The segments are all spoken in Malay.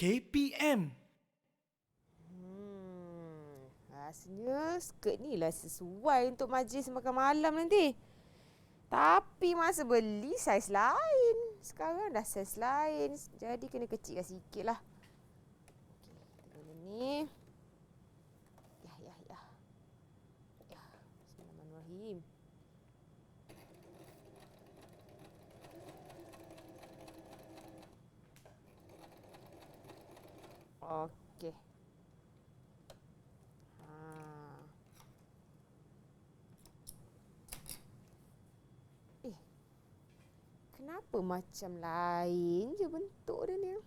KPM. Rasanya skirt ni lah sesuai untuk majlis makan malam nanti. Tapi masa beli saiz lain. Sekarang dah saiz lain. Jadi kena kecilkan sikit lah. Okey, kita guna ni. Ya. Bismillahirrahmanirrahim. Okey. Kenapa macam lain je bentuk dia ni?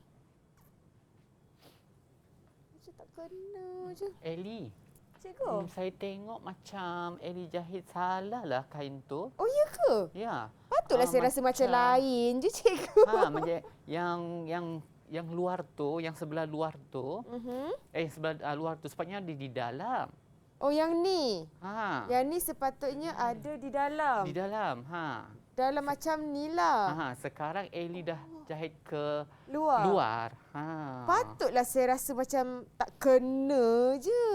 Macam tak kena je. Ellie, Cikgu? saya tengok macam Ellie jahit salah lah kain tu. Oh, ya ke? Ya. Patutlah saya rasa macam lain je, cikgu. Macam yang luar tu, yang sebelah luar tu. Sebelah luar tu sepatutnya ada di dalam. Oh, yang ni. Yang ni sepatutnya ada di dalam. Di dalam. Dalam macam ni lah. Sekarang Ellie dah jahit ke luar. Patutlah saya rasa macam tak kena je.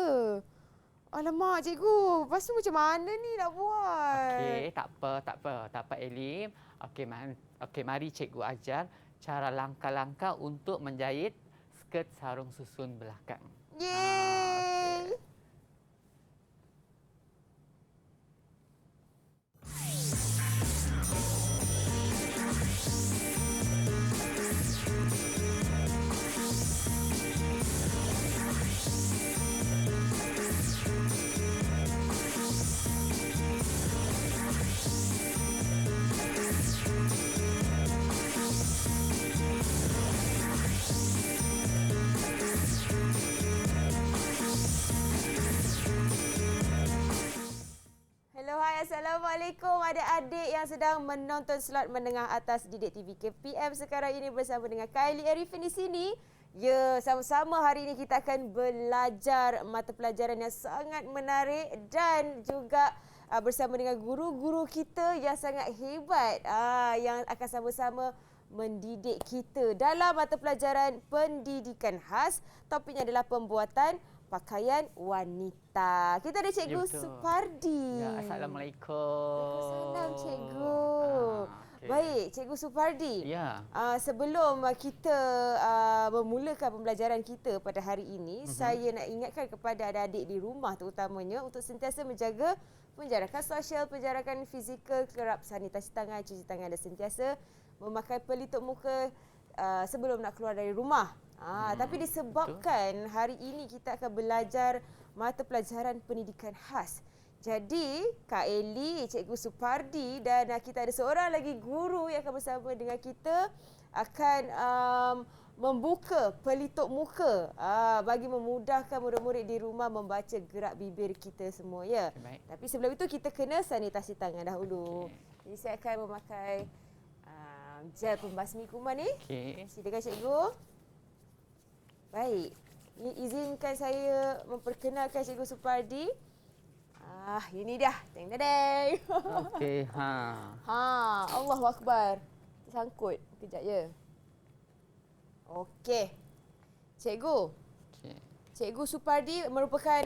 Alamak, cikgu. Lepas tu macam mana ni nak buat? Okey, tak apa Ellie. Okey, mari cikgu ajar cara langkah-langkah untuk menjahit skirt sarung susun belakang. Yeay! Assalamualaikum adik-adik yang sedang menonton slot menengah atas Didik TV KPM sekarang ini bersama dengan Kylie Arifin di sini. Ya, sama-sama hari ini kita akan belajar mata pelajaran yang sangat menarik dan juga bersama dengan guru-guru kita yang sangat hebat yang akan sama-sama mendidik kita dalam mata pelajaran pendidikan khas. Topiknya adalah pembuatan pakaian wanita. Kita ada Cikgu Supardi. Ya, Assalamualaikum. Waalaikumsalam, Cikgu. Okay. Baik, Cikgu Supardi. Ya. Sebelum kita memulakan pembelajaran kita pada hari ini, saya nak ingatkan kepada adik-adik di rumah terutamanya untuk sentiasa menjaga penjarakan sosial, penjarakan fizikal, kerap sanitasi tangan, cuci tangan dan sentiasa memakai pelitup muka sebelum nak keluar dari rumah. Tapi disebabkan hari ini kita akan belajar mata pelajaran pendidikan khas. Jadi, Kak Ellie, Cikgu Supardi dan kita ada seorang lagi guru yang akan bersama dengan kita akan membuka pelitup muka bagi memudahkan murid-murid di rumah membaca gerak bibir kita semua, ya. Baik. Tapi sebelum itu kita kena sanitasi tangan dahulu. Jadi saya akan memakai gel pembasmi kuman ni. Silakan Cikgu. Baik, izinkan saya memperkenalkan Cikgu Supardi. Ini dia. Teng teng. Okey, Allahu Akbar. Sangkut kejap ya. Okey. Cikgu. Cikgu Supardi merupakan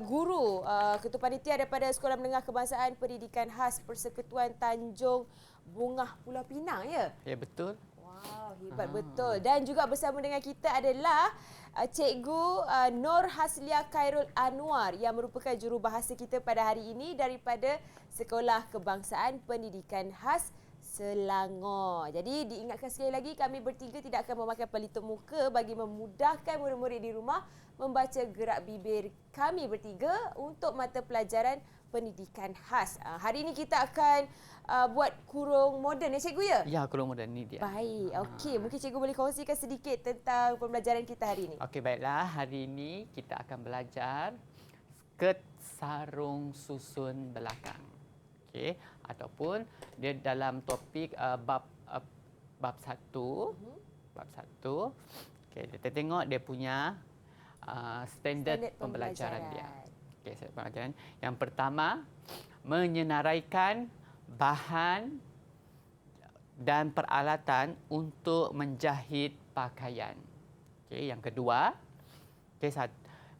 guru ketua panitia daripada Sekolah Menengah Kebangsaan Pendidikan Khas Persekutuan Tanjung Bungah Pulau Pinang, ya? Ya, betul. Wow, hebat betul. Dan juga bersama dengan kita adalah Cikgu Nur Haslia Khairul Anwar yang merupakan jurubahasa kita pada hari ini daripada Sekolah Kebangsaan Pendidikan Khas Selangor. Jadi diingatkan sekali lagi, kami bertiga tidak akan memakai pelitup muka bagi memudahkan murid-murid di rumah membaca gerak bibir kami bertiga untuk mata pelajaran pendidikan khas. Hari ini kita akan buat kurung moden, ya Cikgu, ya? Ya, kurung moden ni dia. Baik, okey. Mungkin Cikgu boleh kongsikan sedikit tentang pembelajaran kita hari ini. Okey, baiklah. Hari ini kita akan belajar skirt sarung susun belakang. Okey, ataupun dia dalam topik bab 1. Bab 1. Okey, kita tengok dia punya standard pembelajaran dia. Okey, standard pembelajaran. Yang pertama, menyenaraikan bahan dan peralatan untuk menjahit pakaian. Okey, yang kedua, okey,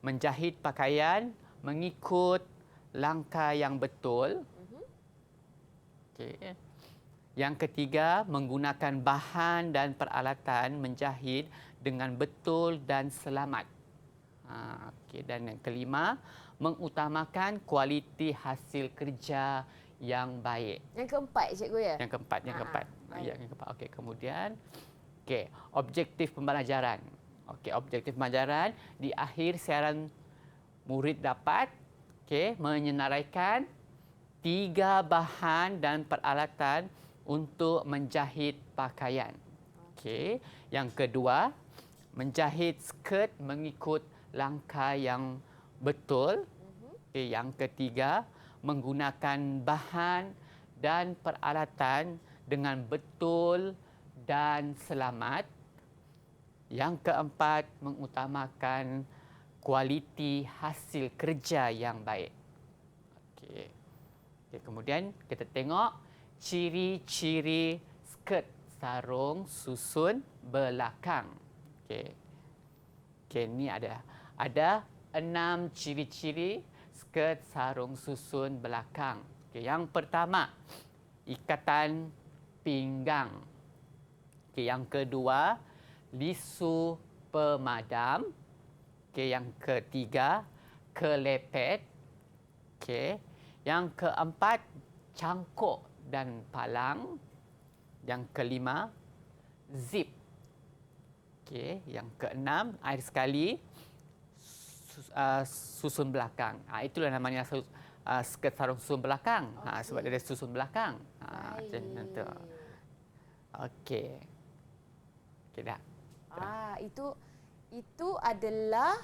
menjahit pakaian mengikut langkah yang betul. Okey. Yang ketiga, menggunakan bahan dan peralatan menjahit dengan betul dan selamat. Okey. Dan yang kelima, mengutamakan kualiti hasil kerja yang baik. Yang keempat, cikgu ya? Yang keempat. baik. Yang keempat. Okey, kemudian objektif pembelajaran. Okey, objektif pembelajaran di akhir siaran murid dapat menyenaraikan 3 bahan dan peralatan untuk menjahit pakaian. Okey, yang kedua, menjahit skirt mengikut langkah yang betul. Okey, yang ketiga, menggunakan bahan dan peralatan dengan betul dan selamat. Yang keempat, mengutamakan kualiti hasil kerja yang baik. Okey. Kemudian kita tengok ciri-ciri skirt sarung susun belakang. Okey. Ini ada 6 ciri-ciri skirt sarung susun belakang. Okey, yang pertama, ikatan pinggang. Okey, yang kedua, lisu pemadam. Okey, yang ketiga, kelepet. Okey, yang keempat, cangkuk dan palang. Yang kelima, zip. Okey, yang keenam, air sekali, susun belakang. Itulah namanya skirt sarung susun belakang. Sebab dia ada susun belakang. Macam tu. Okey. Okey dah. Itu adalah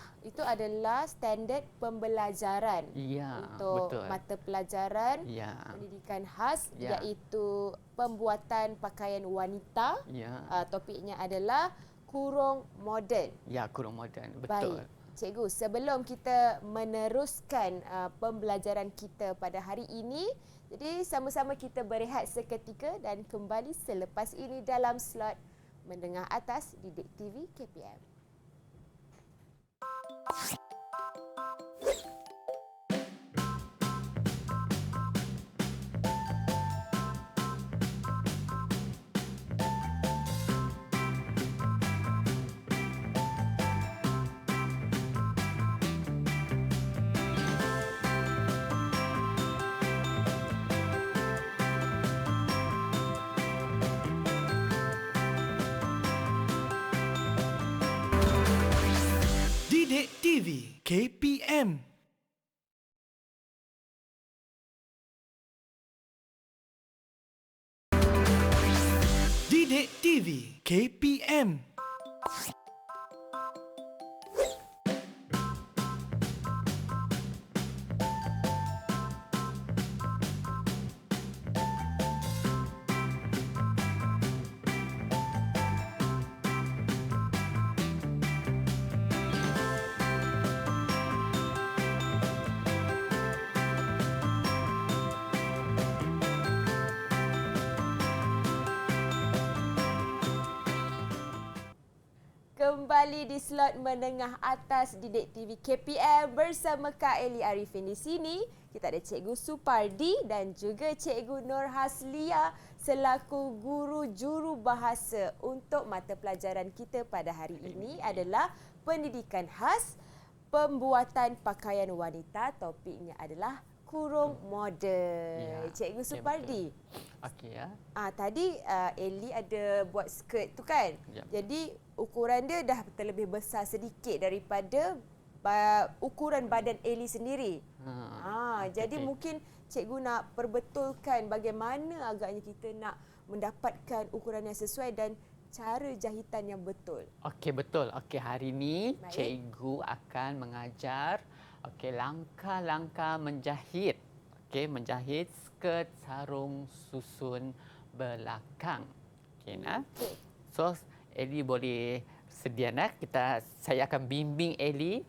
standard pembelajaran untuk betul. mata pelajaran pendidikan khas, iaitu pembuatan pakaian wanita. Topiknya adalah kurung moden. Kurung moden, betul. Baik, cikgu, sebelum kita meneruskan pembelajaran kita pada hari ini, jadi sama-sama kita berehat seketika dan kembali selepas ini dalam slot Menengah Atas Didik TV KPM. Didik TV KPM. Didik TV KPM. Kembali di slot Menengah Atas Didik TV KPM bersama Kak Eli Arifin di sini. Kita ada Cikgu Supardi dan juga Cikgu Nur Haslia selaku guru jurubahasa untuk mata pelajaran kita pada hari ini adalah pendidikan khas pembuatan pakaian wanita. Topiknya adalah kurung moden. Cikgu Supardi. Okey ya. Tadi Eli ada buat skirt tu kan? Jadi ukuran dia dah terlebih besar sedikit daripada ukuran badan Eli sendiri. Jadi mungkin cikgu nak perbetulkan bagaimana agaknya kita nak mendapatkan ukuran yang sesuai dan cara jahitan yang betul. Okey, betul. Okey, hari ini cikgu akan mengajar langkah-langkah menjahit. Menjahit skirt sarung susun belakang. So Eli boleh sedia saya akan bimbing Eli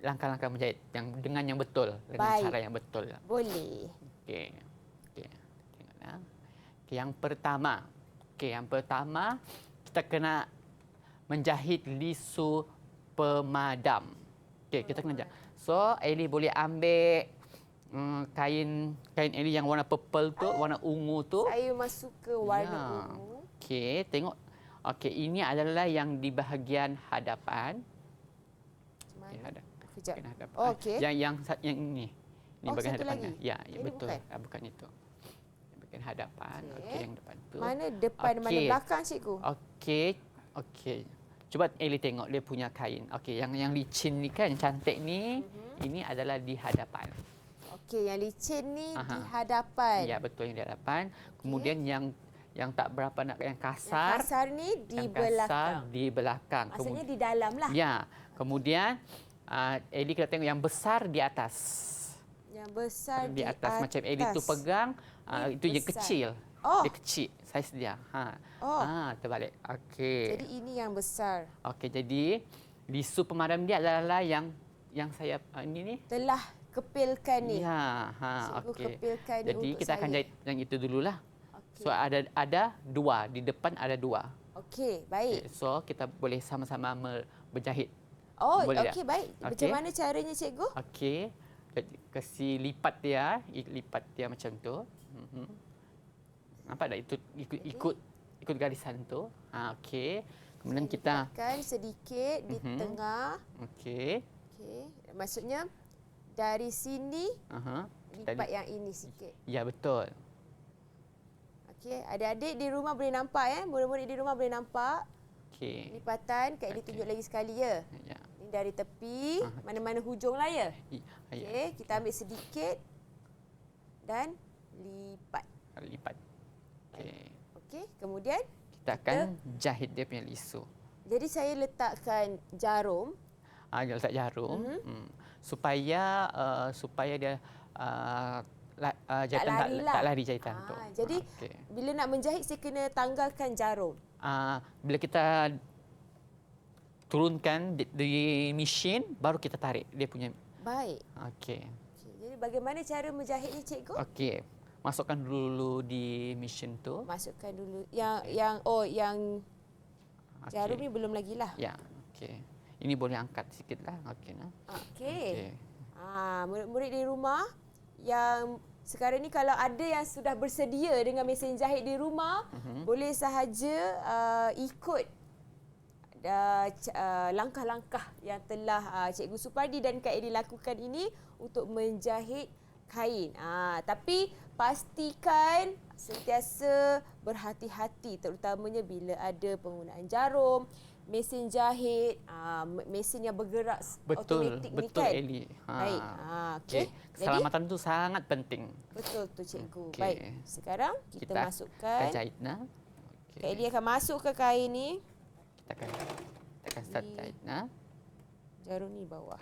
langkah-langkah menjahit dengan yang betul, dengan cara yang betul. Boleh. Tengoklah. Yang pertama, kita kena menjahit lisu pemadam. Okey, kita kena So, Ellie boleh ambil kain Ellie yang warna purple tu, warna ungu tu. Saya masuk ke warna ungu. Okey, tengok. Okey, ini adalah yang di bahagian hadapan. Mana? Kejap. Hadapan. Oh, okey. Yang ini. Ini bahagian satu hadapannya. lagi. Ya, Ini betul. bukan? Bukan itu. Bahagian hadapan. Okey, yang depan tu. Mana depan, mana belakang, cikgu? Okey. Cuba Ellie tengok dia punya kain. Okey, yang licin ni kan, cantik ni, ini adalah di hadapan. Okey, yang licin ni di hadapan. Ya, betul, yang di hadapan. Kemudian yang tak berapa nak yang Yang kasar. kasar ni di yang belakang. Kasar di belakang. Maksudnya di dalam lah. Ya. Kemudian Ellie kita tengok yang besar di atas. Yang besar Di atas. Macam Ellie tu pegang, itu yang besar. kecil. Oh. Dia kecil saiz dia. Oh. Terbalik. Okey. Jadi ini yang besar. Okey, jadi lisu pemadam dia adalah yang saya ini ni. Telah kepilkan ni. Ya, Cikgu okey. kepilkan Jadi untuk kita akan saya. jahit yang itu dululah. Okey. So ada dua, di depan ada dua. Okey, baik. Okay, so kita boleh sama-sama berjahit. Oh, Boleh okey, tak? baik. Macam Okey. mana caranya, cikgu? Okey. Kasi lipat dia macam tu. Nampak tak itu ikut garisan tu. Okey. Kemudian kita Lipatkan sedikit di tengah. okey. Okey. Maksudnya dari sini lipat yang ini sikit. Ya, betul. Okey, adik-adik di rumah boleh nampak murid-murid di rumah boleh nampak Okey. lipatan. Kak Edi tunjuk lagi sekali ya. Ya. Ini dari tepi, mana-mana hujung lah ya. Ya. Okey, kita ambil sedikit dan lipat. Lipat. Okey. Okey, kemudian Kita akan jahit dia punya lisu. jadi saya letakkan jarum. Dia letak jarum supaya dia jahitan tak lari jahitan tu. Jadi okey. bila nak menjahit saya kena tanggalkan jarum. Bila kita turunkan di mesin baru kita tarik dia punya. Baik. Okey. Okey, jadi bagaimana cara menjahitnya, cikgu? Okey. Masukkan dulu di mesin tu. Masukkan dulu yang jarum ni belum lagi lah. Ya. Okey. Ini boleh angkat sikitlah. Okey nah. Okey. Murid-murid di rumah yang sekarang ni kalau ada yang sudah bersedia dengan mesin jahit di rumah, boleh sahaja ikut langkah-langkah yang telah Cikgu Supardi dan Kak Edi lakukan ini untuk menjahit kain. Tapi pastikan sentiasa berhati-hati terutamanya bila ada penggunaan jarum, mesin jahit, mesin yang bergerak automatik ni betul kan. Ellie. Baik. Okey. Keselamatan tu sangat penting. Betul tu, cikgu. Okey. Baik. Sekarang kita masukkan. Kita jahit nah. Kak Edi akan masuk ke kain ni. Kita akan start jahit nah. Jarum ni bawah.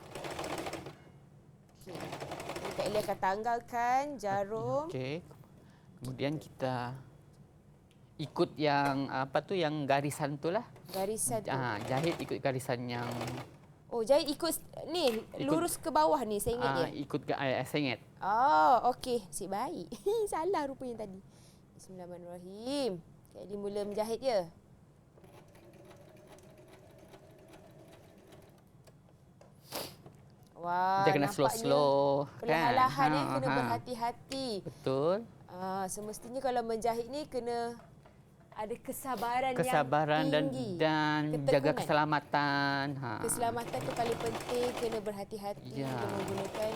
Okey. Kak Edi akan tanggalkan jarum. Okey. Kemudian kita ikut yang yang garisan tu lah. Garisan tu. Jahit ikut garisan yang Oh, jahit ikut ni, lurus ke bawah ni, saya ingat dia. ikut sengit. Oh, okey. Asyik baik. Salah rupanya tadi. Bismillahirrahmanirrahim. Kak Edi mula menjahit ya. Wah, Dia kena slow-slow kan. Perlahan-lahan ni kena berhati-hati. Betul. Semestinya kalau menjahit ni kena ada kesabaran dan yang tinggi. jaga keselamatan. Keselamatan tu paling penting, kena berhati-hati Ya. menggunakan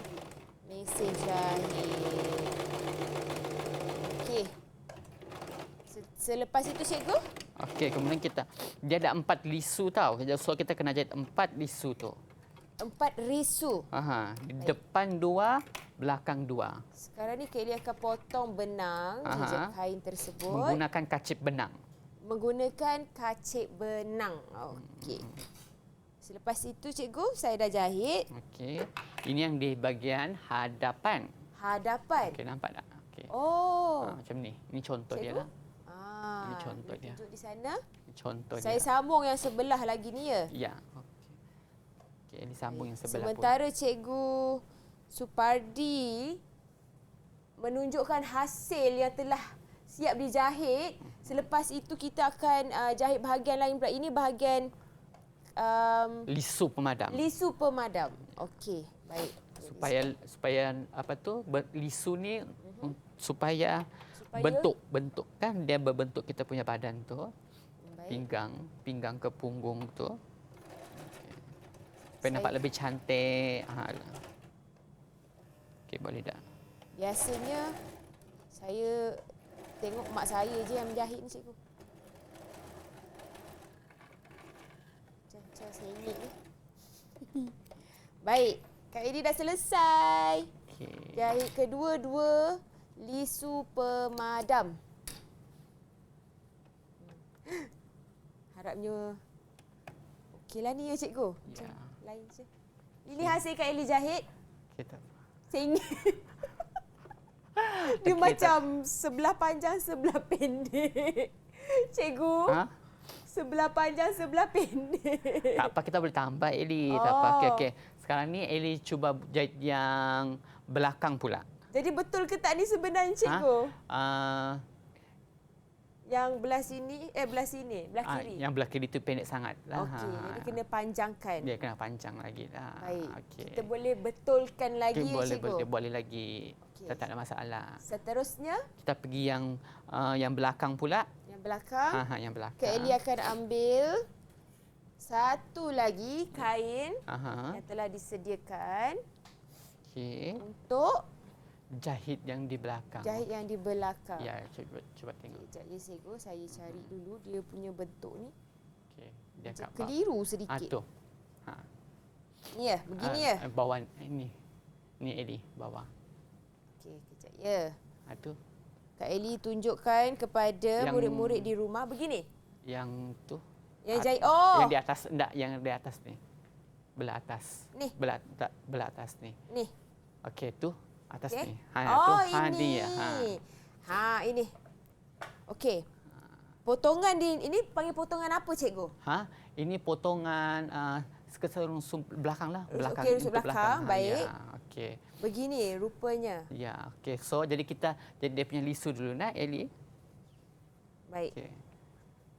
mesin jahit. Okey. Selepas itu, cikgu? Okey, kemudian dia ada 4 lisu tau. So kita kena jahit 4 lisu tu. 4 risu. Depan 2, belakang 2. Sekarang ni Kak Edi akan potong benang jejak kain tersebut. Menggunakan kacip benang. Menggunakan kacip benang. Okey. Selepas itu, cikgu, saya dah jahit. Okey. Ini yang di bahagian hadapan. Hadapan. Okey, nampak tak? Okey. Oh. Macam ni. Ini contoh dia lah. Ini contoh dia. Tunjuk di sana. Ini contoh Saya dia. sambung yang sebelah lagi ni ya. Ya. Okey, ini sambung yang sebelah Sementara Cikgu Supardi menunjukkan hasil yang telah siap dijahit. Selepas itu kita akan jahit bahagian lain pula. Ini bahagian Lisu pemadam. lisu pemadam. Okey, baik. Supaya apa tu lisu ni supaya Supaya? bentuk kan dia berbentuk kita punya badan tu, Baik. pinggang ke punggung tu. Supaya nampak lebih cantik. Okey, boleh dah. Biasanya saya tengok mak saya je yang menjahit ni, cikgu. Macam saya ingat ni. Baik, Kak Edi dah selesai. Okey. Jahit kedua-dua lisu pemadam. Harapnya okeylah ni ya, cikgu. Macam Ya. lain je. Ini hasil Kak Eli jahit. Kita Saya ingat. Dia Okey, macam sebelah panjang, sebelah pendek. Cikgu, sebelah panjang, sebelah pendek. tak apa, kita boleh tambah Eli, tak apa. Okey. Sekarang ni Eli cuba jahit yang belakang pula. Jadi betul ke tak ni sebenarnya, cikgu? Yang belah sini, belah sini, belah kiri. Yang belah kiri tu pendek sangat lah. Okey, jadi kena panjangkan. Dia kena panjang lagi lah. Baik. Okey. Kita boleh betulkan lagi, Okey, boleh, cikgu. boleh lagi. Okey. Kita tak ada masalah. Seterusnya, Kita pergi yang belakang pula. yang belakang. Yang belakang. Kak Eli akan ambil satu lagi kain yang telah disediakan Okey. untuk Jahit yang di belakang. jahit yang di belakang. Ya, cuba tengok. Sekejap ya, cikgu. Saya cari dulu dia punya bentuk ni. Okey. Dia Macam kat keliru sedikit. tu. Ni ya, begini ya. Bawah ini. Ni Eli, bawah. Okey, kejap ya. Tu. Kak Eli tunjukkan kepada Yang- murid-murid di rumah begini. Yang tu. Yang jahit. Oh, Yang di atas, enggak, yang di atas ni. Belah atas. Ni. Belah atas ni. ni. Okey, tu atas Okey. ni. Oh, tu. ini. Ni ya. Ini. Okey. Potongan ini panggil potongan apa, cikgu? Ini potongan rusuk belakang lah. Belakang. Okey, rusuk untuk belakang. Baik. Ya, okey. Begini rupanya. Ya, okey. So, jadi kita dia punya lisu dulu nak, Eli. Baik. Okey.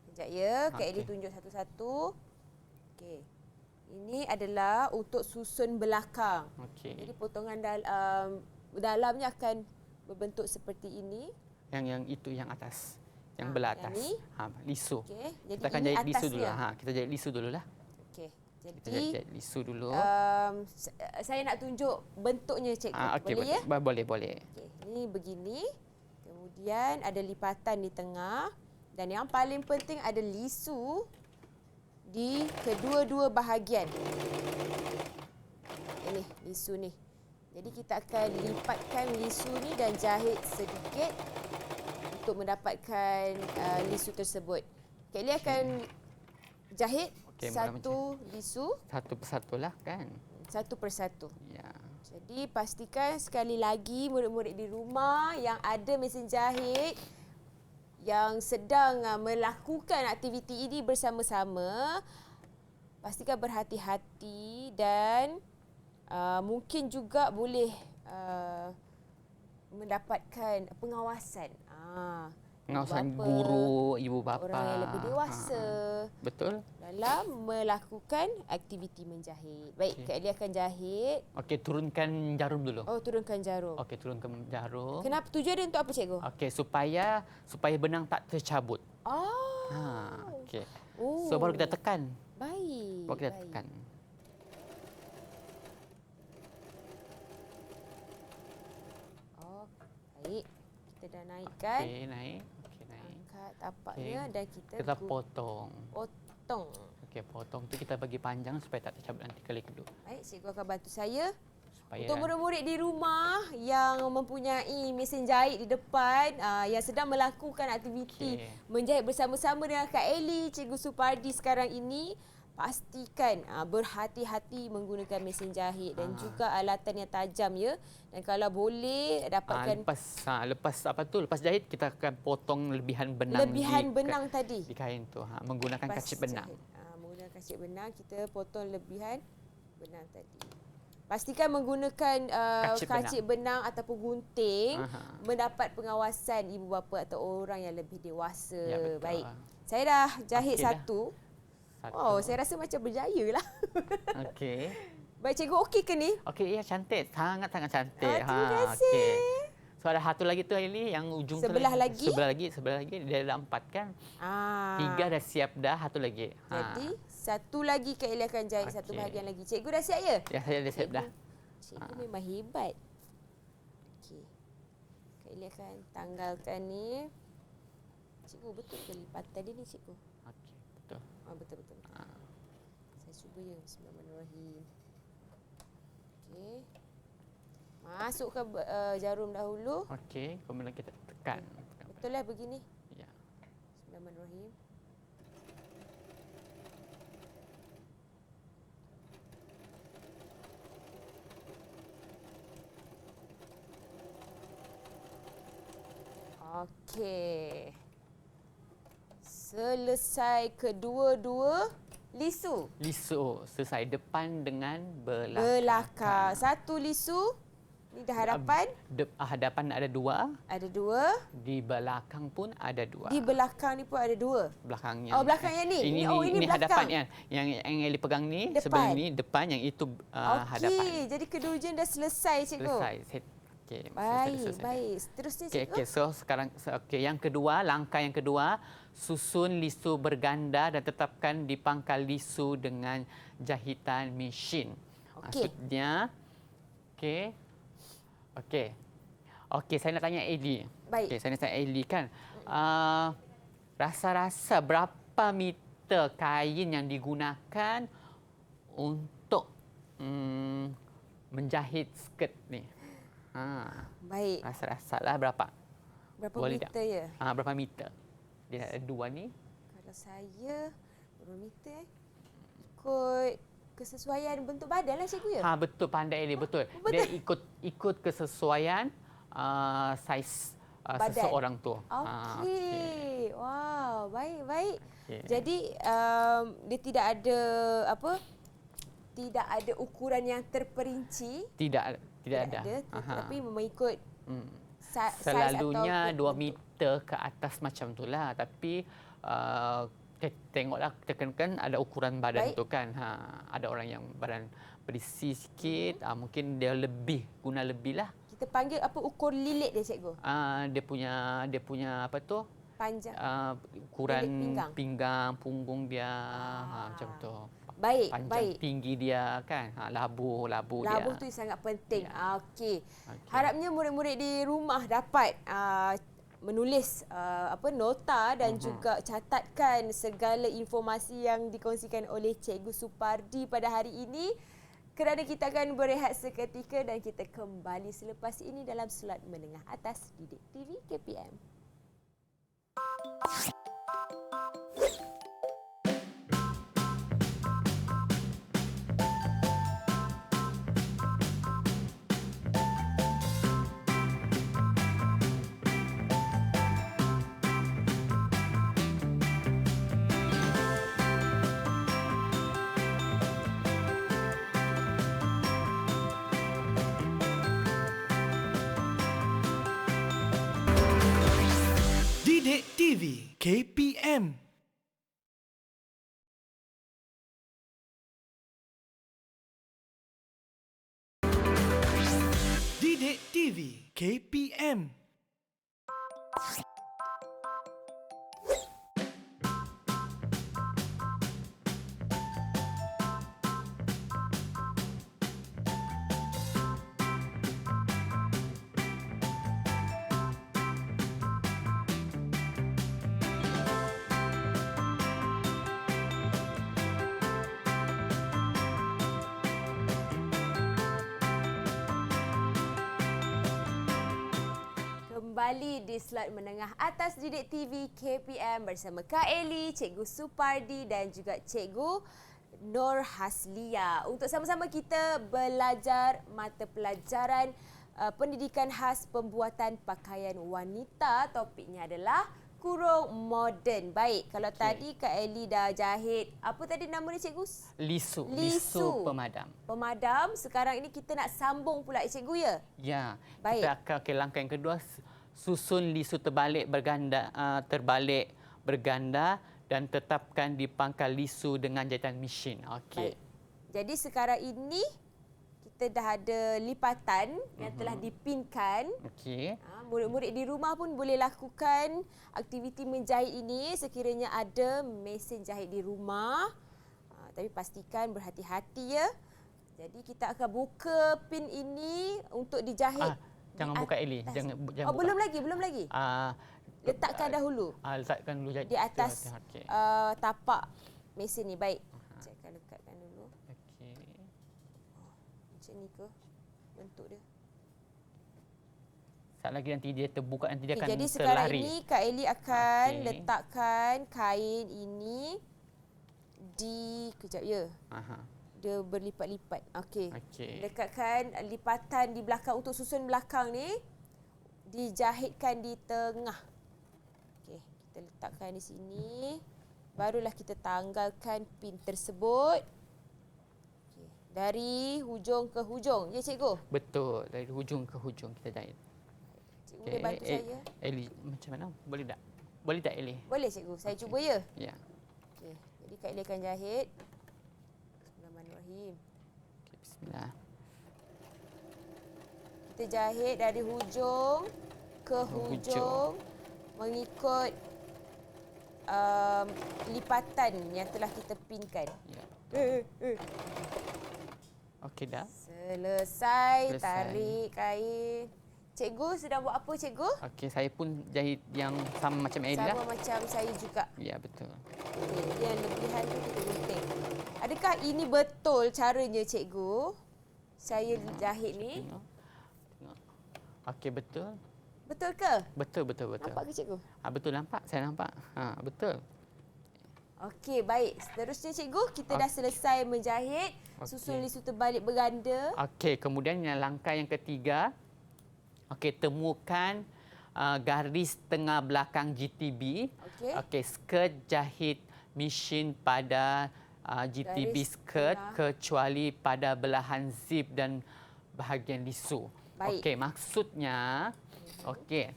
Sekejap ya, Kak Eli Okey. tunjuk satu-satu. Okey. Ini adalah untuk susun belakang. Okey. Jadi potongan dalamnya akan berbentuk seperti ini. Yang itu yang atas. Yang belah yang atas. ni? Lisu. Okey. Jadi Kita akan ini jahit lisu dulu. atasnya. Kita jahit lisu dululah. Okey. Kita Jadi jahit lisu dulu. saya nak tunjuk bentuknya, cikgu. Okey, Boleh ya? boleh. Okey. Ini begini. Kemudian ada lipatan di tengah dan yang paling penting ada lisu di kedua-dua bahagian. Ini lisu ni. Jadi kita akan lipatkan lisu ni dan jahit sedikit untuk mendapatkan lisu tersebut. Kak Eli akan jahit Okey, satu lisu Satu persatu lah kan. satu persatu. Ya. Jadi pastikan sekali lagi murid-murid di rumah yang ada mesin jahit yang sedang melakukan aktiviti ini bersama-sama, pastikan berhati-hati dan mungkin juga boleh mendapatkan pengawasan. Pengawasan ibu bapa, guru, ibu bapa. orang yang lebih dewasa Betul. dalam melakukan aktiviti menjahit. Baik, Okey. Kak Eli akan jahit. Okey, turunkan jarum dulu. Oh, turunkan jarum. Okey, turunkan jarum. Kenapa tujuan dia untuk apa, cikgu? Okey, supaya benang tak tercabut. Oh. Okey. Oh. So baru kita tekan. Baik. Baru kita baik. tekan. Oh, baik. Kita dah naikkan. Okey, naik. Okey, naik. Angkat tapaknya Okey. dan kita Kita potong. potong. Okey, potong tu kita bagi panjang supaya tak tercabut nanti kali kedua. Baik, cikgu akan bantu saya. Supaya Untuk murid-murid di rumah yang mempunyai mesin jahit di depan, yang sedang melakukan aktiviti Okey. menjahit bersama-sama dengan Kak Eli, Cikgu Supardi sekarang ini, pastikan berhati-hati menggunakan mesin jahit dan juga alatan yang tajam ya. Dan kalau boleh dapatkan lepas jahit kita akan potong lebihan benang benang tadi. di kain tu menggunakan Lepas kacip benang. jahit. Menggunakan kacip benang, kita potong lebihan benang tadi. Pastikan menggunakan kacip benang ataupun gunting mendapat pengawasan ibu bapa atau orang yang lebih dewasa. Ya, betul. Baik. Saya dah jahit Okey dah. satu. Satu. Oh, saya rasa macam berjaya lah. Okey. Baik, cikgu okey ke ni? Okey, ya cantik. Sangat-sangat cantik. Terima kasih. Okey. So ada satu lagi tu Aili yang ujung tu Sebelah lagi? Sebelah lagi dia ada 4 kan? Ah. 3 dah siap dah, satu lagi. Jadi, satu lagi Kak Eli akan jahit satu Okey. bahagian lagi. Cikgu dah siap ya? Ya, saya dah siap dah. Cikgu memang hebat. Okey. Kak Eli akan tanggalkan ni. Cikgu, betul ke lipatan dia ni, cikgu? Okey, betul. Betul. Saya cuba ya. Bismillahirrahmanirrahim. Okey. Masukkan jarum dahulu. Okey, kemudian kita tekan. Betul lah begini. Ya. Bismillahirrahmanirrahim. Okey. Selesai kedua-dua lisu. Lisu selesai depan dengan belakang. Belakang. Satu lisu. Ni dah hadapan. Hadapan ada 2, Ada 2. di belakang pun ada 2. Di belakang ni pun ada 2. Belakangnya. Oh, belakang yang ni. Ini ini hadapan belakang. yang Eli pegang ni Depan. sebelah ni depan, yang itu hadapan. Okey, jadi kedua-dua dah selesai, cikgu. Selesai. Okey. Baik, baik. Seterusnya, Okey, cikgu. so sekarang yang kedua, langkah yang kedua, susun lisu berganda dan tetapkan di pangkal lisu dengan jahitan mesin. Okey. Maksudnya Okey, saya nak tanya Eli. Baik. Okey, saya nak tanya Eli kan. Rasa-rasa berapa meter kain yang digunakan untuk menjahit skirt ni? Baik. Rasa-rasa lah berapa? Berapa Boleh meter tak? ya? Berapa meter? Dia ada 2 ni. Kalau saya, berapa meter? Ikut kesesuaian bentuk badan lah, cikgu ya? Betul, pandai Eli, betul. Betul. Dia ikut kesesuaian saiz Badan. seseorang tu. Okey. Wow, baik. Okey. Jadi dia tidak ada tidak ada ukuran yang terperinci. Tidak ada. Tapi mengikut saiz Selalunya atau 2 meter ke atas macam itulah, tapi tengoklah kan ada ukuran badan Baik. tu kan. Ada orang yang badan berisi sikit, mungkin dia guna lebih lah. Kita panggil ukur lilit dia, cikgu? Dia punya apa tu? Panjang. Ukuran Lilit pinggang, punggung dia, macam tu. Baik, Panjang baik. tinggi dia kan. Labuh dia. Labuh tu sangat penting. Ya. Okey. Harapnya murid-murid di rumah dapat menulis nota dan juga catatkan segala informasi yang dikongsikan oleh Cikgu Supardi pada hari ini. Kerana kita akan berehat seketika dan kita kembali selepas ini dalam slot menengah atas Didik TV KPM. Didik TV KPM. Didik TV KPM. Kembali di slot menengah atas Didik TV KPM bersama Kak Eli, Cikgu Supardi dan juga Cikgu Nur Haslia. Untuk sama-sama kita belajar mata pelajaran pendidikan khas pembuatan pakaian wanita. Topiknya adalah kurung moden. Baik, kalau tadi Kak Eli dah jahit, apa tadi nama dia, Cikgu? Lisu pemadam. Pemadam. Sekarang ini kita nak sambung pula, Cikgu ya? Ya. Baik. Kita akan langkah yang kedua, susun lisu terbalik berganda dan tetapkan di pangkal lisu dengan jahitan mesin. Okey. Baik. Jadi sekarang ini kita dah ada lipatan yang telah dipinkan. Okey. Murid-murid di rumah pun boleh lakukan aktiviti menjahit ini sekiranya ada mesin jahit di rumah. Tapi pastikan berhati-hati ya. Jadi kita akan buka pin ini untuk dijahit. Jangan buka Eli. Jangan buka. Belum lagi. Letakkan dahulu. Letakkan dulu Di atas Okey. tapak mesin ni. Baik. Saya akan lekatkan dulu. Okey. Macam ni ke bentuk dia? Saat lagi nanti dia terbuka, nanti dia akan Jadi sekarang terlari. ini Kak Eli akan Okey. letakkan kain ini di kejap ya. Dia berlipat-lipat. Okey. Okey. Lekatkan lipatan di belakang untuk susun belakang ni dijahitkan di tengah. Okey, kita letakkan di sini. Barulah kita tanggalkan pin tersebut. Okey, dari hujung ke hujung. Ya cikgu? Betul, dari hujung ke hujung kita jahit. Cikgu boleh bantu saya? Eli, macam mana? Boleh tak? Boleh tak Eli? Boleh cikgu. Saya cuba ya. Ya. Okey, jadi Kak Eli akan jahit. Bismillahirrahmanirrahim. Okay, bismillah. Kita jahit dari hujung ke hujung mengikut lipatan yang telah kita pinkan. Ya. Okey dah. Selesai. Tarik kain. Cikgu sedang buat apa cikgu? Okey, saya pun jahit yang sama macam Eli lah. Sama macam saya juga. Ya, betul. Okey, yang lebihan tu kita gunting. Adakah ini betul caranya cikgu? Saya jahit ni. Tengok. Okey, betul. Betul ke? Betul. Nampak ke cikgu? Betul nampak. Saya nampak. Betul. Okey, baik. Seterusnya cikgu, kita dah selesai menjahit. Susun lisu terbalik berganda. Okey, kemudian yang langkah yang ketiga. Okey, temukan garis tengah belakang GTB. Okey, skirt jahit mesin pada GTB Garis skirt tengah. kecuali pada belahan zip dan bahagian lisu. Baik. Okey, maksudnya okey.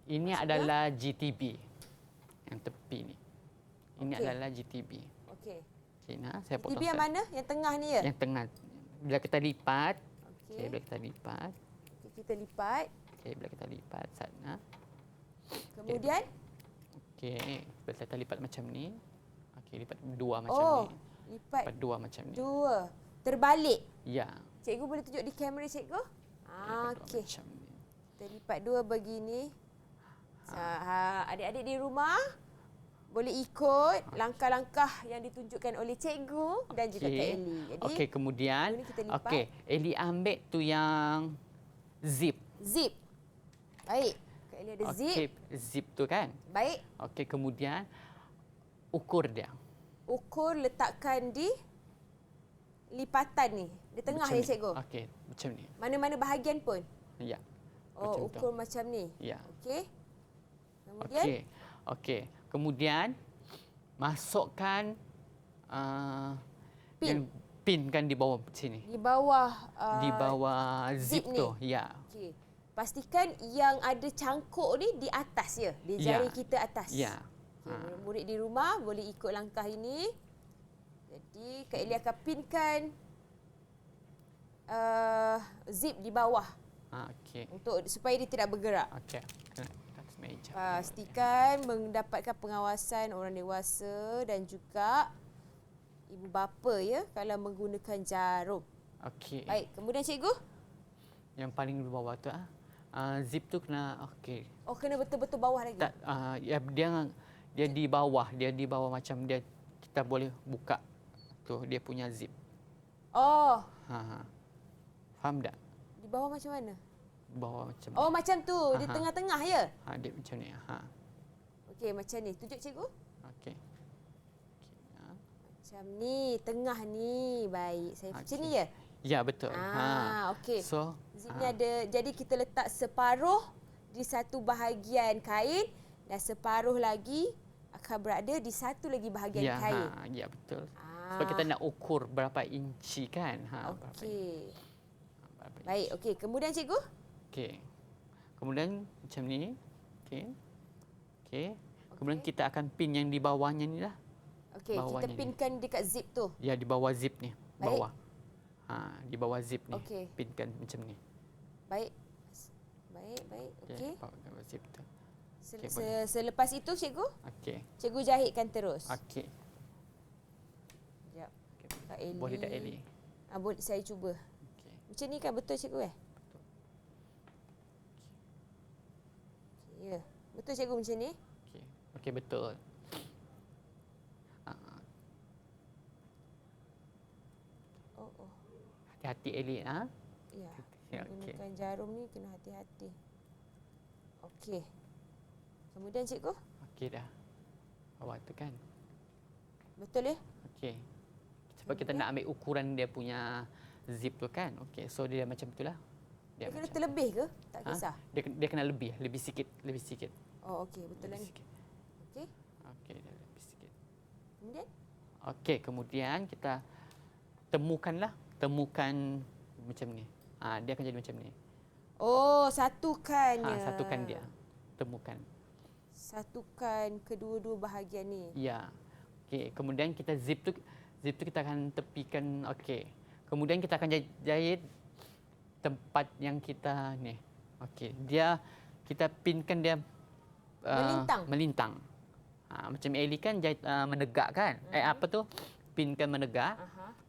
Ini Maksudnya? adalah GTB. Yang tepi ni. Ini Okey. adalah GTB. Okey. Okey, nah, saya potong. GTB yang mana? Yang tengah ni ya? Yang tengah. Bila kita lipat, Okey. bila kita lipat, Kita lipat. bila kita lipat sana. Kemudian? Okey, bila kita lipat macam ni. Okey, lipat dua macam ni. Lipat Lipat dua macam ni. dua. Terbalik. Ya. Cikgu boleh tunjuk di kamera cikgu? Lipat dua Okey. Macam ni. Kita lipat dua begini. Adik-adik di rumah boleh ikut langkah-langkah yang ditunjukkan oleh cikgu dan juga Kak Eli. Jadi, Okey, kemudian dulu ni kita lipat. okey, Eli ambil tu yang zip. zip. Baik. Kak Eli ada zip. Okey, zip tu kan. Baik. Okey, kemudian ukur dia. Ukur letakkan di lipatan ni. Di tengah Macam ya ni. cikgu? Okey, macam ni. Mana-mana bahagian pun? Ya. Oh, macam tu. ukur macam ni? Ya. Okey. Kemudian? Okey. Kemudian masukkan Pin. yang pin kan di bawah sini. Di bawah Di bawah zip zip ni? tu. Ya. Okey. Pastikan yang ada cangkuk ni di atas ya, di jari kita atas. Ya. Okay, murid di rumah boleh ikut langkah ini. Jadi Kak Eli akan pinkan zip di bawah Okey. untuk supaya dia tidak bergerak. Okey. Atas meja. Pastikan mendapatkan pengawasan orang dewasa dan juga ibu bapa ya kalau menggunakan jarum. Okey. Baik, kemudian cikgu? Yang paling di bawah tu zip tu kena okey. Oh, kena betul-betul bawah lagi. Tak ya dia di bawah macam dia kita boleh buka tu dia punya zip. Oh, Faham tak? di bawah macam mana? Bawah macam Oh, macam tu, di Aha. tengah-tengah ya. dia macam ni. Okey, macam ni. Tunjuk cikgu. Okey. Macam ni, tengah ni. Baik, saya macam Okey. ni ya. Ya betul. Okey. So Zip ni ada, jadi kita letak separuh di satu bahagian kain dan separuh lagi akan berada di satu lagi bahagian kain. Ya betul. Sebab kita nak ukur berapa inci kan. Berapa Okey. berapa inci. Baik, okey. Kemudian cikgu? Okey. Kemudian macam ni. Okey. Okey. Kemudian kita akan pin yang di bawahnya ni lah. Okey, kita Bawahnya ni. pinkan dekat zip tu. Ya, di bawah zip ni. Baik. Bawah. Di bawah zip ni. Okey. Pinkan macam ni. Baik. Baik. Okey. Bawah zip tu. Selepas itu cikgu, Okey. cikgu jahitkan terus. Okey. Sekejap. Kak Eli. Boleh tak Eli? Boleh, saya cuba. Okey. Macam ni kan betul cikgu Betul. Ya. Betul cikgu macam ni? Okey. Okey, betul. Oh. Hati-hati Eli. Ya. Ya, Menggunakan jarum ni kena hati-hati. Okey. Kemudian cikgu? Okey dah. Bawah tu kan. Betul ya? Okey. Sebab kita nak ambil ukuran dia punya zip tu kan. Okey, so dia macam itulah. Dia kena terlebih ke? Tak kisah. Dia kena lebih sikit. Oh, okey, betul lah ni. Sikit. Okey. Okey, dah lebih sikit. Kemudian? Okey, kemudian kita temukan macam ni. Dia akan jadi macam ni. Oh, satukannya. Satukan dia. Temukan. Satukan kedua-dua bahagian ni. Ya. Okey, kemudian kita zip tu kita akan tepikan. Okey. Kemudian kita akan jahit tempat yang kita ni. Okey, kita pinkan dia melintang. Macam Eli kan jahit menegak kan? Apa tu? Pinkan menegak.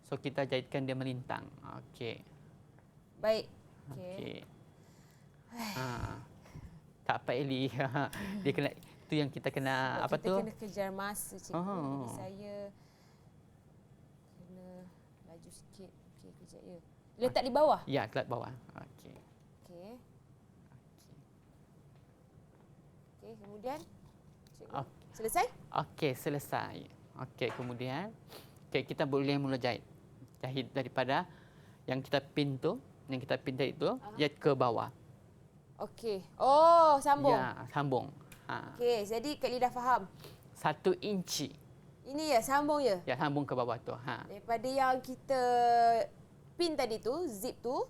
So kita jahitkan dia melintang. Okey. Baik. Okey. Tak apa Eli. Dia kena itu yang kita kena Sebab apa kita tu? kena kejar masa cikgu. Jadi saya kena laju sikit. Okey, kejap ya. Letak di bawah. Ya, letak bawah. Okey. Okey. Okey, kemudian cikgu. Selesai? Okey, selesai. Okey, kemudian kita boleh mula jahit. Jahit daripada yang kita pin tu, jahit tu, jahit ke bawah. Okey. Oh, sambung. Ya, sambung. Okey, jadi Kak Lee dah faham. 1 inci. Ini ya, sambung ya. Ya, sambung ke bawah tu. Daripada yang kita pin tadi tu, zip tu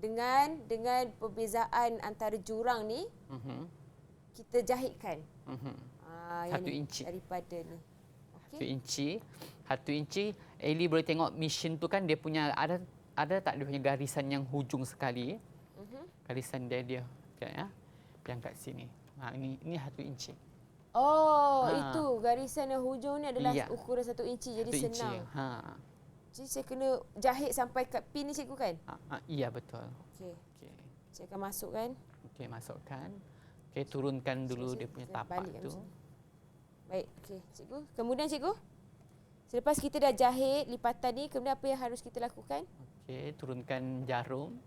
dengan perbezaan antara jurang ni, kita jahitkan. 1 inci. Daripada ni. 1 inci. 1 inci. Eli boleh tengok mesin tu kan dia punya ada tak dia punya garisan yang hujung sekali. Garisan dia ya. Yang kat sini. Ini 1 inci. Oh, itu garisan yang hujung ni adalah ukuran 1 inci. Jadi 1 inci. senang. Jadi saya kena jahit sampai kat pin ni cikgu kan? Iya betul. Okey. Saya akan masukkan. Okey, masukkan. Okey, turunkan dulu dia punya tapak tu. Baik, okey cikgu. Kemudian cikgu? Selepas kita dah jahit lipatan ni, kemudian apa yang harus kita lakukan? Okey, turunkan jarum.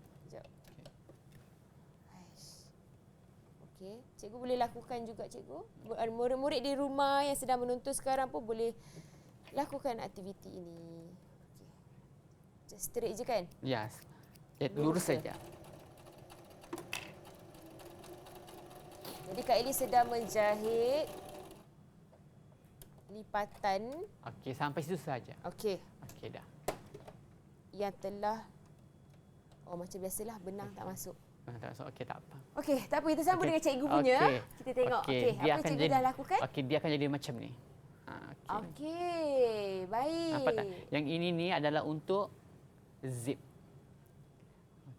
Okey, cikgu boleh lakukan juga cikgu. Murid-murid di rumah yang sedang menonton sekarang pun boleh lakukan aktiviti ini. Okey. Just straight je kan? Yes. Lurus saja. Jadi Kak Eli sedang menjahit lipatan. Okey, sampai situ saja. Okey. Okey dah. Yang telah macam biasalah benang tak masuk. Tak masuk. Okey, tak apa. Okey, tak apa, kita sambung dengan cikgu punya. Kita tengok apa cikgu dah lakukan. Okey, dia akan jadi macam ni. Okey, baik. Nampak tak? Yang ini ni adalah untuk zip.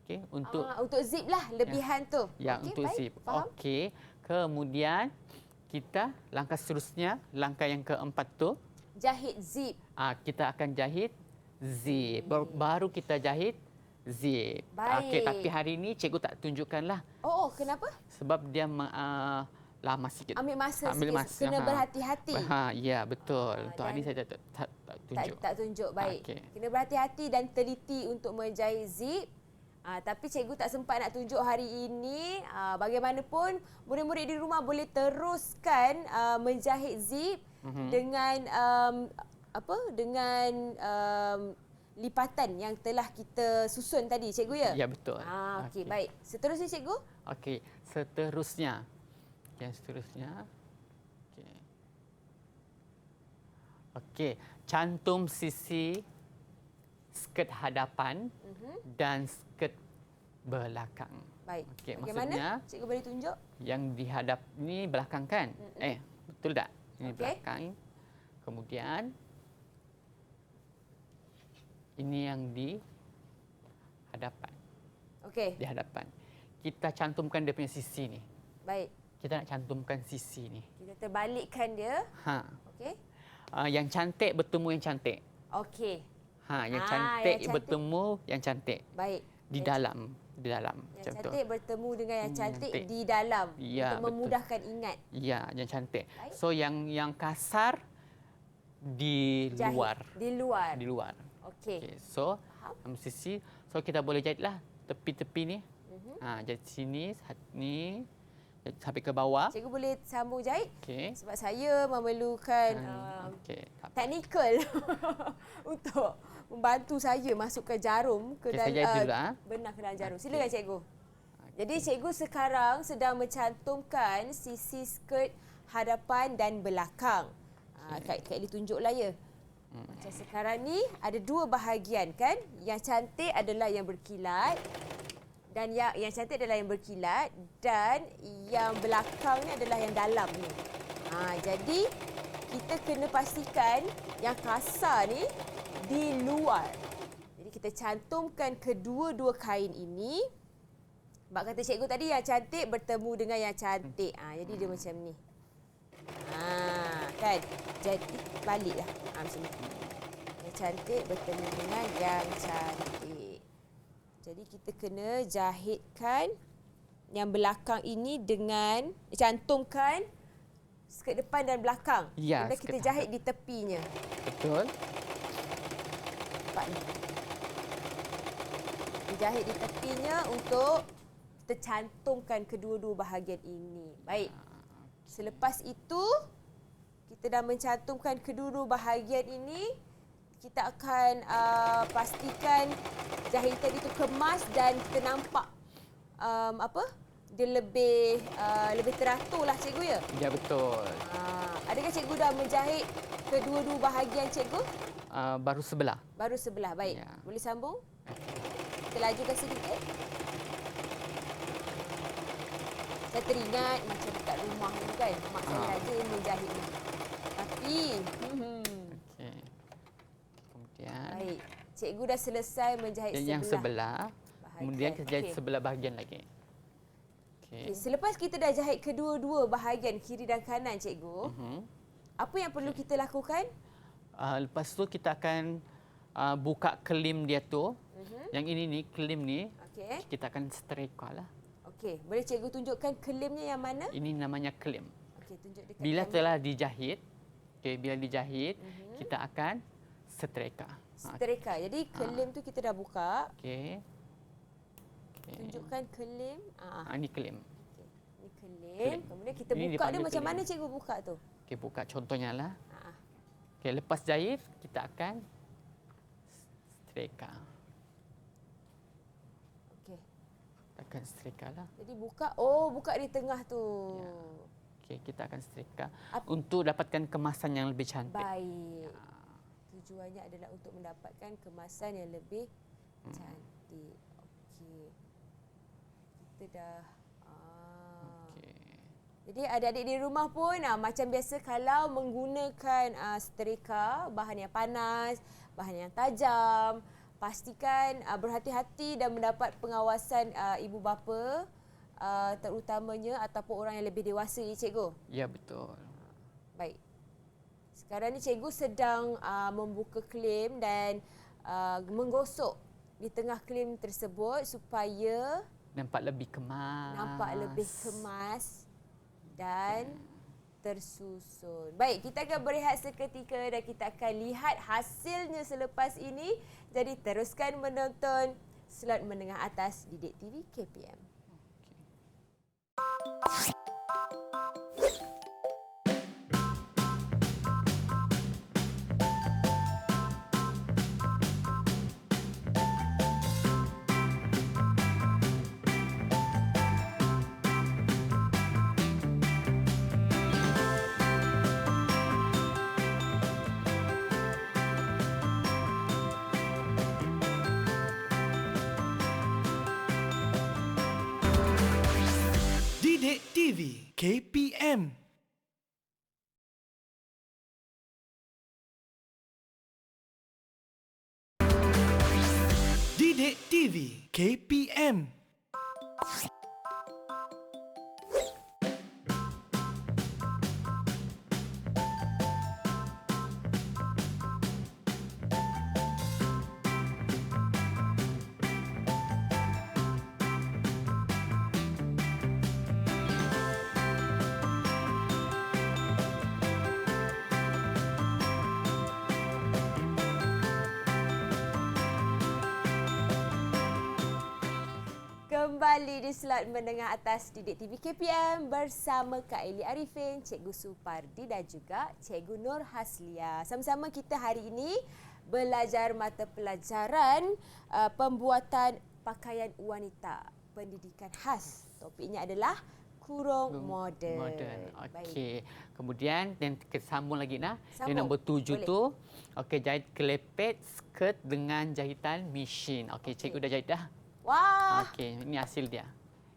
Okey, untuk zip lah lebihan tu. Ya, okay, untuk baik, zip. Faham? Okey. Kemudian kita langkah seterusnya, langkah yang keempat tu jahit zip. Kita akan jahit zip. Baru kita jahit zip. Baik. Okey, tapi hari ini cikgu tak tunjukkanlah. Oh, kenapa? Sebab dia lama sikit. Ambil masa Ambil sikit. masa. Kena berhati-hati. Ya, betul. Untuk hari ini saya tak tunjuk. Tak tunjuk, baik. Okey. Kena berhati-hati dan teliti untuk menjahit zip. Tapi cikgu tak sempat nak tunjuk hari ini. Bagaimanapun, murid-murid di rumah boleh teruskan menjahit zip dengan lipatan yang telah kita susun tadi, cikgu ya? Ya, betul. Okey, baik. Seterusnya cikgu? Okey, seterusnya. Yang seterusnya. Okey, cantum sisi skirt hadapan dan skirt belakang. Baik. Okey, bagaimana? maksudnya Cikgu boleh tunjuk? yang dihadap ni belakang kan? Betul tak? Ini Okey. belakang. Kemudian ini yang di hadapan. Okey. Di hadapan. Kita cantumkan dia punya sisi ni. Baik. Kita nak cantumkan sisi ni. Kita terbalikkan dia. Ha. Okey. Yang cantik bertemu yang cantik. Okey. Yang Ah, cantik yang cantik. bertemu yang cantik. Baik. Di dalam. Yang Yang cantik bertemu dengan yang cantik Cantik. di dalam Ya, untuk betul. memudahkan ingat. Ya, yang cantik. Baik. So yang kasar di Jahit. luar. Di luar. Di luar. Okey. Okay. So, sisi. So kita boleh jahitlah tepi-tepi ni. Jahit sini, ni sampai ke bawah. Cikgu boleh sambung jahit? Okey. Sebab saya memerlukan Okey. teknikal untuk membantu saya masukkan jarum ke Okey, saya jahit dulu, benang ke dalam jarum. Silakan cikgu. Jadi cikgu sekarang sedang mencantumkan sisi skirt hadapan dan belakang. Kak Eli tunjuklah ya. Macam sekarang ni ada dua bahagian kan? Yang cantik adalah yang berkilat dan yang cantik adalah yang berkilat dan yang belakang ni adalah yang dalam ni. Jadi kita kena pastikan yang kasar ni di luar. Jadi kita cantumkan kedua-dua kain ini. Sebab kata cikgu tadi yang cantik bertemu dengan yang cantik. Jadi dia macam ni. Kan? Jadi baliklah. Macam ni. Yang cantik bertemu dengan yang cantik. Jadi kita kena jahitkan yang belakang ini dengan cantumkan skirt depan dan belakang. Ya, Kemudian kita skirt jahit di tepinya. Betul. Nampak ni. Dijahit di tepinya untuk kita cantumkan kedua-dua bahagian ini. Baik. Selepas itu, kita dah mencantumkan kedua-dua bahagian ini, kita akan pastikan jahitan itu kemas dan kita nampak dia lebih teratur lah cikgu ya? Ya, betul. Adakah cikgu dah menjahit kedua-dua bahagian cikgu? Baru sebelah. Baru sebelah, baik. Ya. Boleh sambung? Kita lajukan sedikit. Saya teringat macam dekat rumah ni kan, mak saya rajin menjahit ni. Tapi, Okey. Kemudian baik. Cikgu dah selesai menjahit yang sebelah. bahagian. Kemudian kita jahit Okey. sebelah bahagian lagi. Okey. Selepas kita dah jahit kedua-dua bahagian kiri dan kanan cikgu, apa yang perlu kita lakukan? Lepas tu kita akan buka kelim dia tu. Yang ini ni, kelim ni, Okey. kita akan setrika lah. Okey, boleh cikgu tunjukkan kelimnya yang mana? Ini namanya kelim. Okey, tunjuk dekat Bila kamera. telah dijahit, bila dijahit, kita akan setrika. Setrika. Jadi kelim tu kita dah buka. Okey. Tunjukkan kelim. Ini kelim. Ini kelim. Kemudian kita Ini buka dia dipanggil macam kelim. mana cikgu buka tu? Okey, buka contohnya lah. Ah. Okey, lepas jahit, kita akan setrika. Okey. Kita akan setrika lah. Jadi buka buka di tengah tu. Ya. Okey, kita akan setrika Ap- untuk dapatkan kemasan yang lebih cantik. Baik. Tujuannya adalah untuk mendapatkan kemasan yang lebih cantik. Okey. Kita dah Okey. Jadi adik-adik di rumah pun macam biasa kalau menggunakan setrika, bahan yang panas, bahan yang tajam, pastikan berhati-hati dan mendapat pengawasan ibu bapa terutamanya ataupun orang yang lebih dewasa ya cikgu. Ya, betul. Baik. Sekarang ni cikgu sedang membuka kelim dan menggosok di tengah kelim tersebut supaya Nampak lebih kemas. Dan tersusun. Baik, kita akan berehat seketika dan kita akan lihat hasilnya selepas ini. Jadi teruskan menonton slot menengah atas Didik TV KPM. Didik TV KPM Didik TV KPM. Kembali di slot menengah atas Didik TV KPM bersama Kak Eli Arifin, Cikgu Supardi dan juga Cikgu Nur Haslia. Sama-sama kita hari ini belajar mata pelajaran pembuatan pakaian wanita, pendidikan khas. Topiknya adalah kurung moden. Okey. Kemudian dan kita sambung lagi nah. Sambung. Yang nombor 7 Boleh. tu okey, jahit kelepet skirt dengan jahitan mesin. Okey, cikgu dah jahit dah. Wah, Okey, ini hasil dia.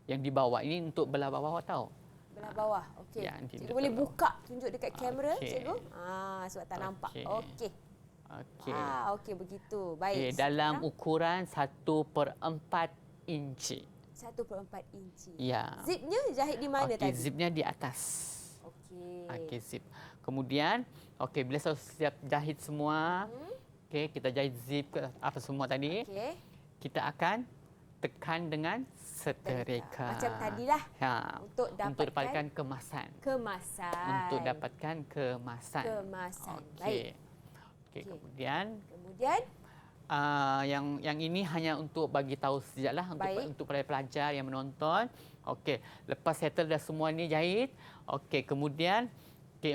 Yang di bawah ini untuk belah bawah tahu. belah bawah. Okey. Ya, nanti Cikgu belah boleh bawah. buka tunjuk dekat kamera, Okey. cikgu. Sebab tak nampak. Okey. Okey. Okey. Okey begitu. Baik. Okey, dalam Sekarang ukuran 1/4 inci. 1/4 inci. Ya. Zipnya jahit di mana Okey, tadi? zipnya di atas. Okey. Okey, zip. Kemudian, okey, bila siap jahit semua, okey, kita jahit zip ke apa semua tadi, Okey. kita akan tekan dengan seterika. Macam tadilah. Ha, Untuk dapatkan kemasan. kemasan. Untuk dapatkan kemasan. Kemasan. Okey. Baik. Okey, Okey. kemudian Kemudian yang ini hanya untuk bagi tahu sajalah Baik. untuk para pelajar yang menonton. Okey, lepas settle dah semua ni jahit. Okey, kemudian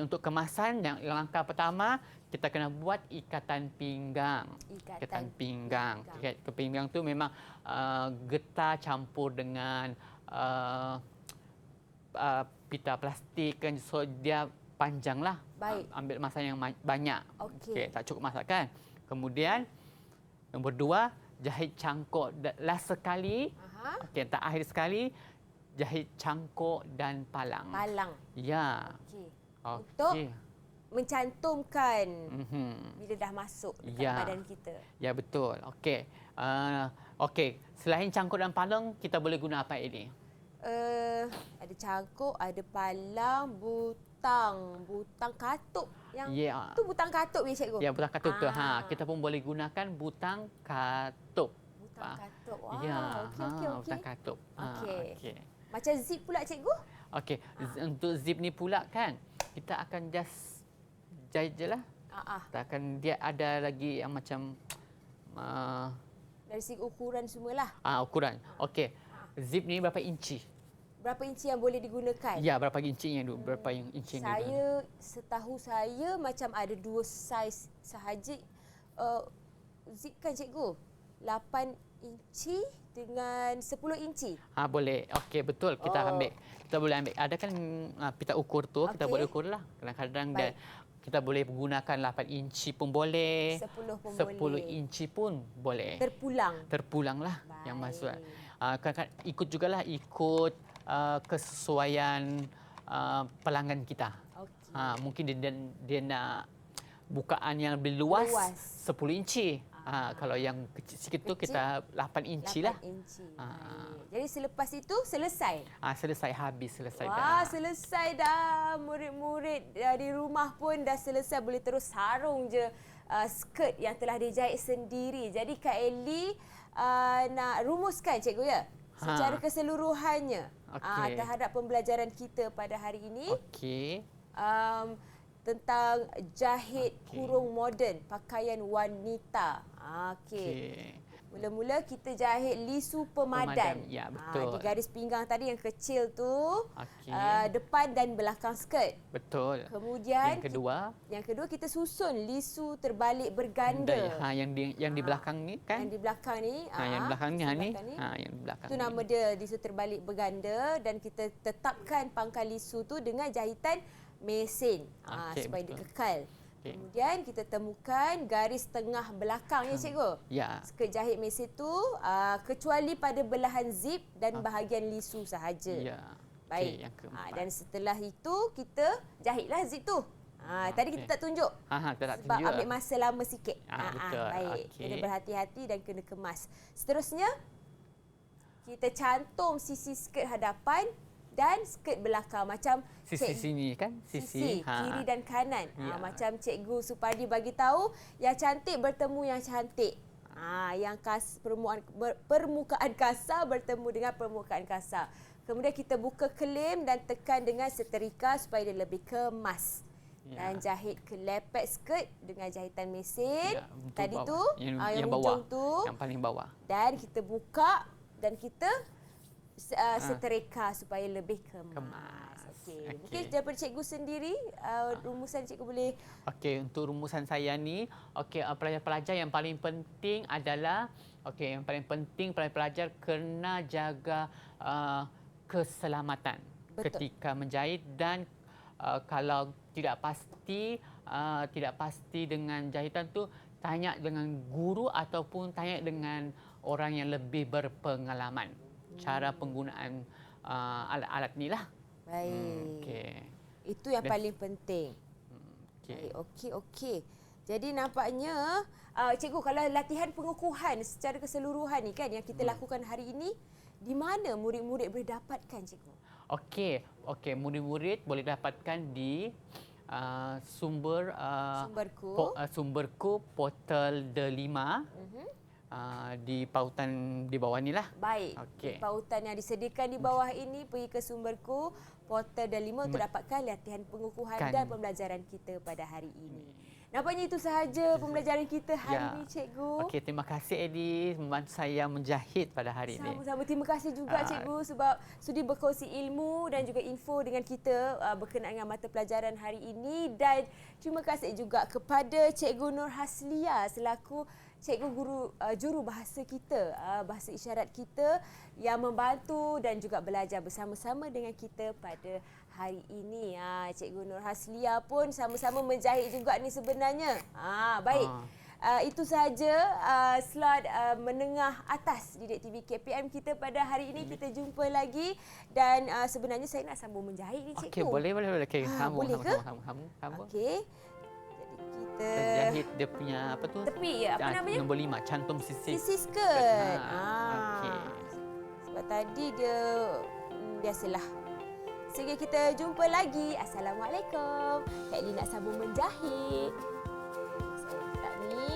untuk kemasan yang langkah pertama kita kena buat ikatan pinggang. Ikatan pinggang. Ikatan pinggang tu memang getah campur dengan pita plastik kan, so dia panjanglah. Baik. Ambil masa yang banyak. Okey. Tak cukup masak kan. Kemudian nombor 2, jahit cangkuk last sekali. Aha. Okey, tak akhir sekali jahit cangkuk dan palang. Palang. Ya. Okey. Okey. Untuk mencantumkan Mhm. bila dah masuk dekat Ya. badan kita. Ya, betul. Okey. Okey, selain cangkuk dan palang, kita boleh guna apa ini? Ada cangkuk, ada palang, butang katuk. Yang Ya. tu butang katuk ya cikgu? Ya, butang katuk tu. Ah. Kita pun boleh gunakan butang katuk. Butang katuk. Wah, Ya, okey. butang katuk. Okey. Okey. Macam zip pula cikgu? Okey, untuk zip ni pula kan, kita akan just jahit je lah. Tak akan, dia ada lagi yang macam Dari segi ukuran semualah. ukuran. Okey, zip ni berapa inci? Berapa inci yang boleh digunakan? Ya, berapa inci yang berapa yang inci yang digunakan? Setahu saya macam ada 2 saiz sahaja. Zip kan cikgu? 8 inci dengan 10 inci. Boleh. Okey, betul. Kita ambil. Kita boleh ambil. Ada kan pita ukur tu, kita Okey. boleh ukur lah. Kadang-kadang Baik. kita boleh gunakan 8 inci pun boleh. 10 pun 10 boleh. inci pun boleh. Terpulang lah yang Baik. maksud. Ikut jugalah ikut kesesuaian pelanggan kita. Okey. Mungkin dia nak bukaan yang lebih luas, Luas. 10 inci. Kalau yang kecil sikit tu kita 8 inci lah. 8 inci. Ah. Baik. Jadi selepas itu selesai. Selesai selesai Wah, dah. selesai dah. Murid-murid di rumah pun dah selesai. Boleh terus sarung je skirt yang telah dijahit sendiri. Jadi Kak Eli nak rumuskan cikgu ya? Secara keseluruhannya Okey. terhadap pembelajaran kita pada hari ini. Okey. Tentang jahit Okey. kurung moden pakaian wanita. Okey. Mula-mula kita jahit lisu pemadam. Ya, betul. Di garis pinggang tadi yang kecil tu, Okey. depan dan belakang skirt. Betul. Kemudian Yang kedua, kita susun lisu terbalik berganda. yang di belakang ni kan? Yang di belakang ni. Yang di belakang ni, lisu ni. belakang Yang di belakang. Itu nama dia lisu terbalik berganda dan kita tetapkan pangkal lisu tu dengan jahitan mesin Okey, supaya dia betul. kekal. Okey. Kemudian kita temukan garis tengah belakang ya cikgu. Ya. Skirt jahit mesin tu kecuali pada belahan zip dan bahagian lisu sahaja. Ya. Baik. Okey, yang keempat. Dan setelah itu kita jahitlah zip tu. Tadi kita tak tunjuk. Kita tak Sebab tunjuk. ambil masa lama sikit. Betul. Baik. Okey. Kena berhati-hati dan kena kemas. Seterusnya, kita cantum sisi skirt hadapan dan skirt belakang. Macam Sisi sini kan? sisi kiri dan kanan. Ya. Macam Cikgu Supardi bagi tahu, yang cantik bertemu yang cantik. Yang permukaan kasar bertemu dengan permukaan kasar. Kemudian kita buka kelem dan tekan dengan seterika supaya dia lebih kemas. Dan jahit ke lepet skirt dengan jahitan mesin. Tadi tu, yang bawah. hujung tu. Yang paling bawah. Dan kita buka dan kita seterika supaya lebih kemas. Okey. Mungkin daripada cikgu sendiri, rumusan cikgu boleh. Okey, untuk rumusan saya ni, pelajar-pelajar yang paling penting adalah yang paling penting pelajar kena jaga keselamatan ketika menjahit dan kalau tidak pasti dengan jahitan tu, tanya dengan guru ataupun tanya dengan orang yang lebih berpengalaman cara penggunaan alat-alat ni lah. Baik. Itu yang paling penting. Okey. Jadi nampaknya cikgu, kalau latihan pengukuhan secara keseluruhan ni kan yang kita lakukan hari ini, di mana murid-murid boleh dapatkan cikgu? Okey, murid-murid boleh dapatkan di Sumberku portal Delima. Di pautan di bawah ni lah. Baik. Di pautan yang disediakan di bawah ini, pergi ke Sumberku portal Delima untuk dapatkan latihan pengukuhan dan pembelajaran kita pada hari ini. Nampaknya itu sahaja pembelajaran kita hari ini, cikgu. Terima kasih Eddie membantu saya menjahit pada hari ini. Sama-sama. Terima kasih juga cikgu sebab sudi berkongsi ilmu dan juga info dengan kita berkenaan dengan mata pelajaran hari ini. Dan terima kasih juga kepada Cikgu Nur Haslia selaku cikgu guru juru bahasa kita, bahasa isyarat kita yang membantu dan juga belajar bersama-sama dengan kita pada hari ini. Cikgu Nur Haslia pun sama-sama menjahit juga ni sebenarnya. Baik. Itu sahaja slot menengah atas Didik TV KPM kita pada hari ini. Kita jumpa lagi dan sebenarnya saya nak sambung menjahit ni cikgu. Boleh. Sambung. Okey. Kita jahit dia punya tepi apa namanya? Nombor 5, cantum sisi skirt. Sebab tadi dia biasalah. Sehingga kita jumpa lagi. Assalamualaikum. Kak Li nak sambung menjahit. Saya letak ni.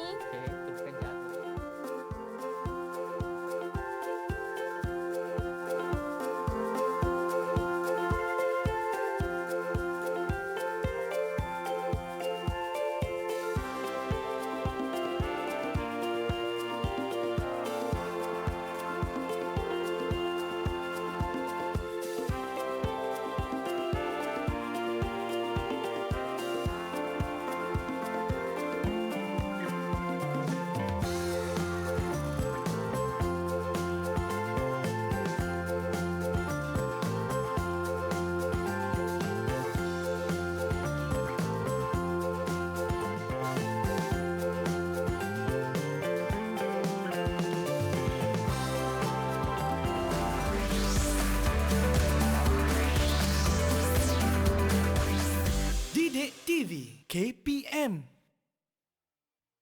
Didik TV KPM